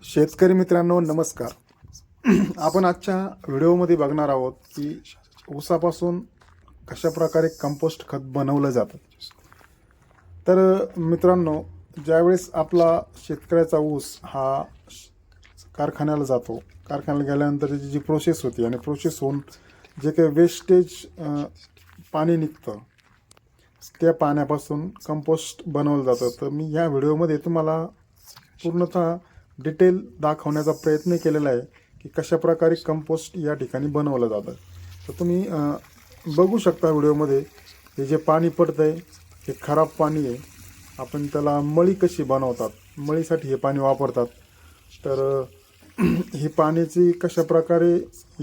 शेतकरी मित्रांनो नमस्कार. आपण आजच्या व्हिडिओमध्ये बघणार आहोत की ऊसापासून कशा प्रकारे कंपोस्ट खत बनवलं जातं. तर मित्रांनो, ज्यावेळेस आपला शेतकऱ्याचा ऊस हा कारखान्याला जातो, कारखान्याला गेल्यानंतर त्याची जी प्रोसेस होती आणि प्रोसेस होऊन जे काही वेस्टेज पाणी निघतं त्या पाण्यापासून कंपोस्ट बनवलं जातं. तर मी ह्या व्हिडिओमध्ये तुम्हाला पूर्णतः डिटेल दाखवण्याचा प्रयत्न केलेला आहे की कशा प्रकारे कंपोस्ट या ठिकाणी बनवलं जातं. तर तुम्ही बघू शकता व्हिडिओमध्ये हे जे पाणी पडतं आहे हे खराब पाणी आहे. आपण त्याला मळी कशी बनवतात, मळीसाठी हे पाणी वापरतात. तर ही पाण्याची कशा प्रकारे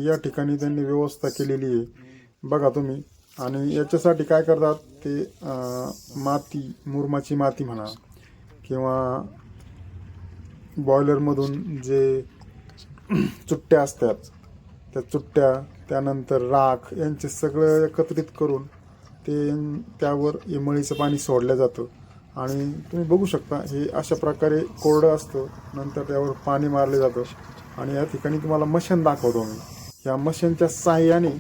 या ठिकाणी त्यांनी व्यवस्था केलेली आहे बघा तुम्ही. आणि याच्यासाठी काय करतात ते माती, मुरमाची माती म्हणा किंवा बॉयलरमधून जे चुट्ट्या असतात त्या चुट्ट्या, त्यानंतर राख यांचे सगळं एकत्रित करून ते त्यावर मळीचं पाणी सोडलं जातं. आणि तुम्ही बघू शकता हे अशा प्रकारे कोरडं असतं, नंतर त्यावर पाणी मारले जातं. आणि या ठिकाणी तुम्हाला मशीन दाखवतो मी. या मशीनच्या साहाय्याने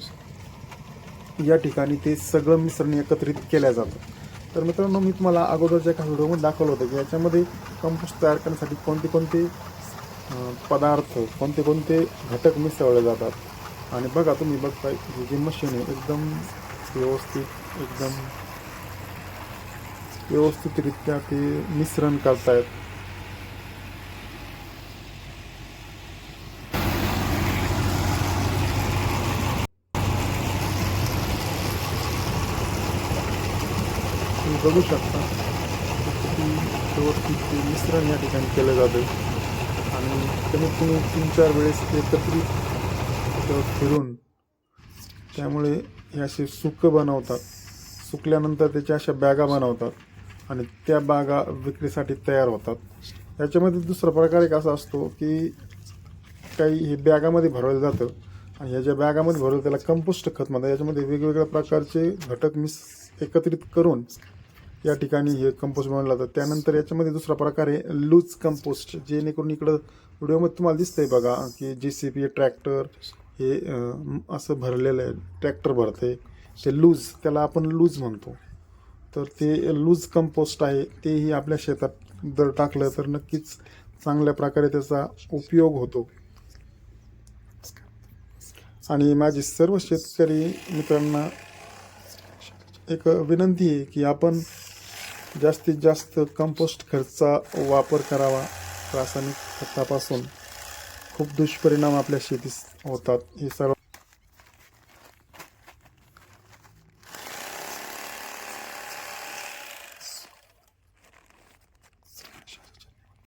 या ठिकाणी ते सगळं मिश्रण एकत्रित केलं जातं. तर मित्रांनो, मी तुम्हाला अगोदरच्या एका व्हिडिओमध्ये दाखवलं होतं की याच्यामध्ये कंपोस्ट तयार करण्यासाठी कोणते कोणते पदार्थ, कोणते कोणते घटक मिसळले जातात. आणि बघा तुम्ही बघताय ही जी मशीन आहे एकदम व्यवस्थित, एकदम व्यवस्थितरित्या ते मिश्रण करतायत. तुम्ही बघू शकता किती व्यवस्थित ते मिश्रण या ठिकाणी केलं जातं. आणि कमीत कमी 3-4 वेळेस एकत्रित फिरून त्यामुळे हे असे सुकं बनवतात. सुकल्यानंतर त्याच्या अशा बॅगा बनवतात आणि त्या बॅगा विक्रीसाठी तयार होतात. याच्यामध्ये दुसरा प्रकार एक असा असतो की काही हे बॅगामध्ये भरवलं जातं आणि ह्या ज्या बॅगामध्ये भरवलं त्याला कंपोस्ट खत म्हणतात. याच्यामध्ये वेगवेगळ्या प्रकारचे घटक एकत्रित करून या ठिकाणी हे कंपोस्ट बनवलं जातं. त्यानंतर याच्यामध्ये दुसरा प्रकार आहे लूज कंपोस्ट, जेणेकरून इकडं व्हिडिओमध्ये तुम्हाला दिसतंय बघा की JCB ट्रॅक्टर हे असं भरलेलं आहे, ट्रॅक्टर भरते ते लूज, त्याला आपण लूज म्हणतो. तर ते लूज कंपोस्ट आहे. तेही आपल्या शेतात जर टाकलं तर नक्कीच चांगल्या प्रकारे त्याचा उपयोग होतो. आणि माझी सर्व शेतकरी मित्रांना एक विनंती आहे की आपण जास्तीत जास्त कंपोस्ट खताचा वापर करावा. रासायनिक खतापासून खूप दुष्परिणाम आपल्या शेतीस होतात. हे सर्व